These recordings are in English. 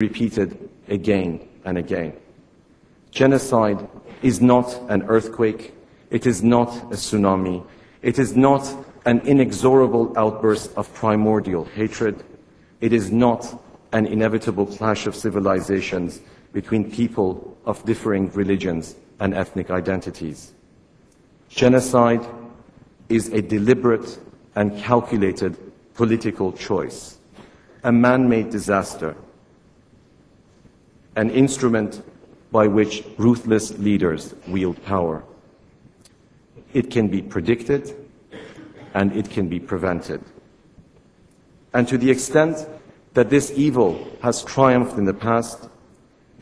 repeated again and again. Genocide is not an earthquake, it is not a tsunami, it is not an inexorable outburst of primordial hatred, it is not an inevitable clash of civilizations between people of differing religions and ethnic identities. Genocide is a deliberate and calculated political choice, a man-made disaster, an instrument by which ruthless leaders wield power. It can be predicted and it can be prevented. And to the extent that this evil has triumphed in the past,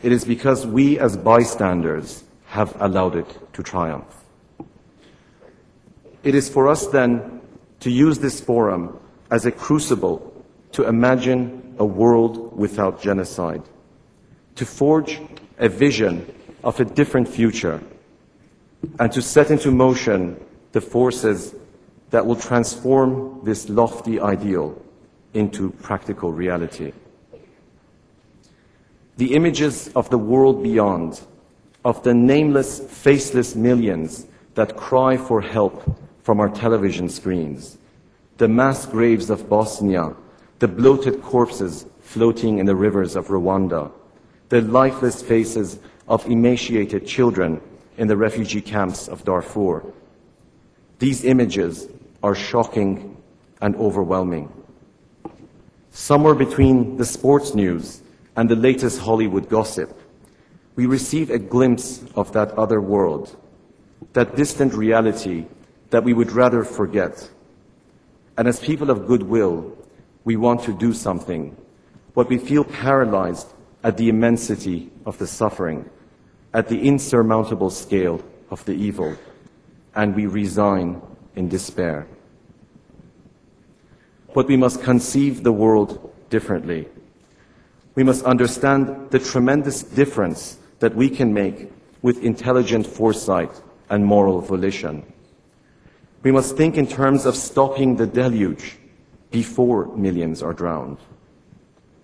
it is because we as bystanders have allowed it to triumph. It is for us then to use this forum as a crucible to imagine a world without genocide, to forge a vision of a different future, and to set into motion the forces that will transform this lofty ideal into practical reality. The images of the world beyond, of the nameless, faceless millions that cry for help from our television screens, the mass graves of Bosnia, the bloated corpses floating in the rivers of Rwanda, the lifeless faces of emaciated children in the refugee camps of Darfur. These images are shocking and overwhelming. Somewhere between the sports news and the latest Hollywood gossip, we receive a glimpse of that other world, that distant reality that we would rather forget. And as people of goodwill, we want to do something, but we feel paralyzed at the immensity of the suffering, at the insurmountable scale of the evil, and we resign in despair. But we must conceive the world differently. We must understand the tremendous difference that we can make with intelligent foresight and moral volition. We must think in terms of stopping the deluge before millions are drowned.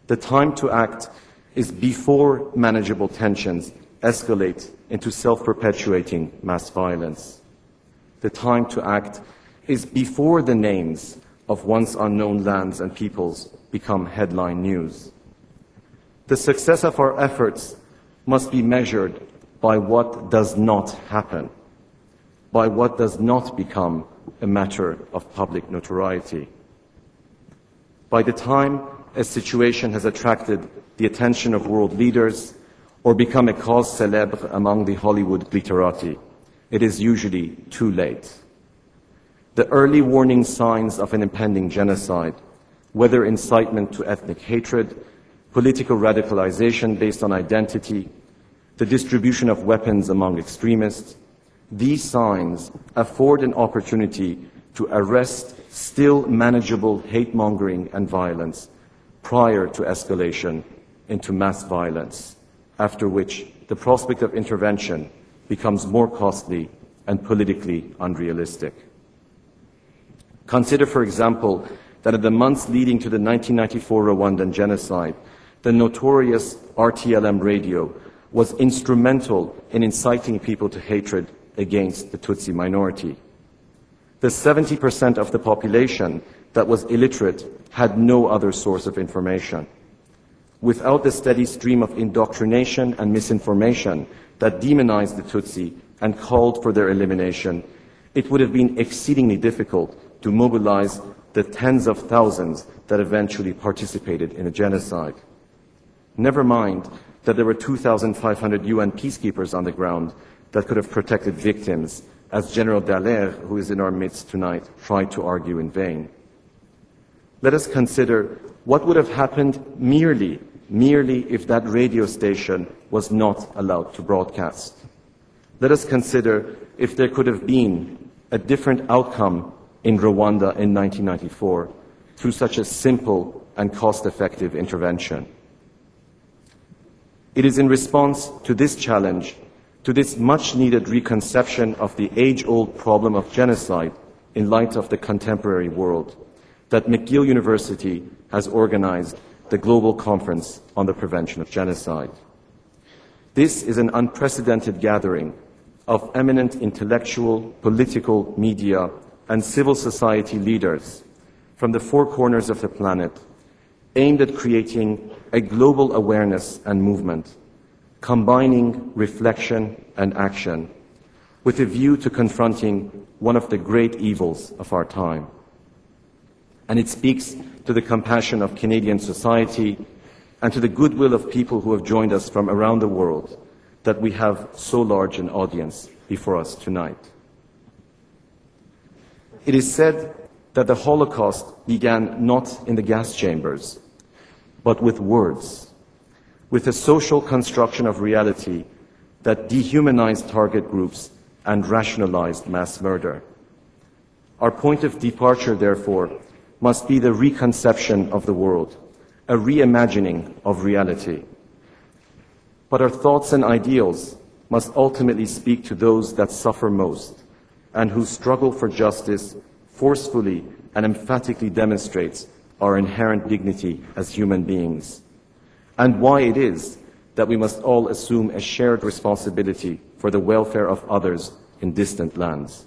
The time to act is before manageable tensions escalate into self-perpetuating mass violence. The time to act is before the names of once unknown lands and peoples become headline news. The success of our efforts must be measured by what does not happen, by what does not become a matter of public notoriety. By the time a situation has attracted the attention of world leaders or become a cause célèbre among the Hollywood glitterati, it is usually too late. The early warning signs of an impending genocide, whether incitement to ethnic hatred, political radicalization based on identity, the distribution of weapons among extremists, these signs afford an opportunity to arrest still manageable hate-mongering and violence prior to escalation into mass violence, after which the prospect of intervention becomes more costly and politically unrealistic. Consider, for example, that in the months leading to the 1994 Rwandan genocide, the notorious RTLM radio was instrumental in inciting people to hatred against the Tutsi minority. The 70% of the population that was illiterate had no other source of information. Without the steady stream of indoctrination and misinformation that demonized the Tutsi and called for their elimination, it would have been exceedingly difficult to mobilize the tens of thousands that eventually participated in the genocide. Never mind that there were 2,500 UN peacekeepers on the ground that could have protected victims, as General Dallaire, who is in our midst tonight, tried to argue in vain. Let us consider what would have happened merely if that radio station was not allowed to broadcast. Let us consider if there could have been a different outcome in Rwanda in 1994 through such a simple and cost-effective intervention. It is in response to this challenge, to this much-needed reconception of the age-old problem of genocide in light of the contemporary world, that McGill University has organized the Global Conference on the Prevention of Genocide. This is an unprecedented gathering of eminent intellectual, political, media, and civil society leaders from the four corners of the planet, aimed at creating a global awareness and movement, combining reflection and action, with a view to confronting one of the great evils of our time. And it speaks to the compassion of Canadian society and to the goodwill of people who have joined us from around the world that we have so large an audience before us tonight. It is said that the Holocaust began not in the gas chambers, but with words, with a social construction of reality that dehumanized target groups and rationalized mass murder. Our point of departure, therefore, must be the reconception of the world, a reimagining of reality. But our thoughts and ideals must ultimately speak to those that suffer most and whose struggle for justice forcefully and emphatically demonstrates our inherent dignity as human beings, and why it is that we must all assume a shared responsibility for the welfare of others in distant lands.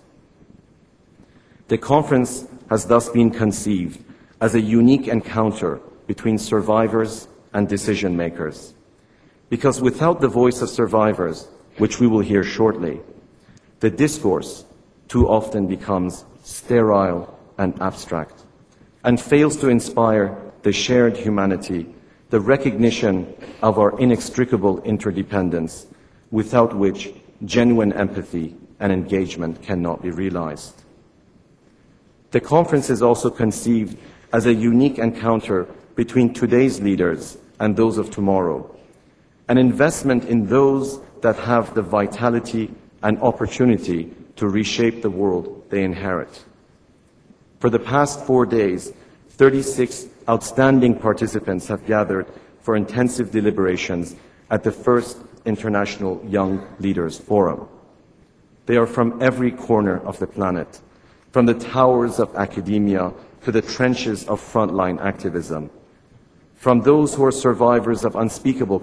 The conference has thus been conceived as a unique encounter between survivors and decision makers, because without the voice of survivors, which we will hear shortly, the discourse too often becomes sterile and abstract, and fails to inspire the shared humanity, the recognition of our inextricable interdependence, without which genuine empathy and engagement cannot be realized. The conference is also conceived as a unique encounter between today's leaders and those of tomorrow, an investment in those that have the vitality and opportunity to reshape the world they inherit. For the past 4 days, 36 outstanding participants have gathered for intensive deliberations at the first International Young Leaders Forum. They are from every corner of the planet, from the towers of academia to the trenches of frontline activism, from those who are survivors of unspeakable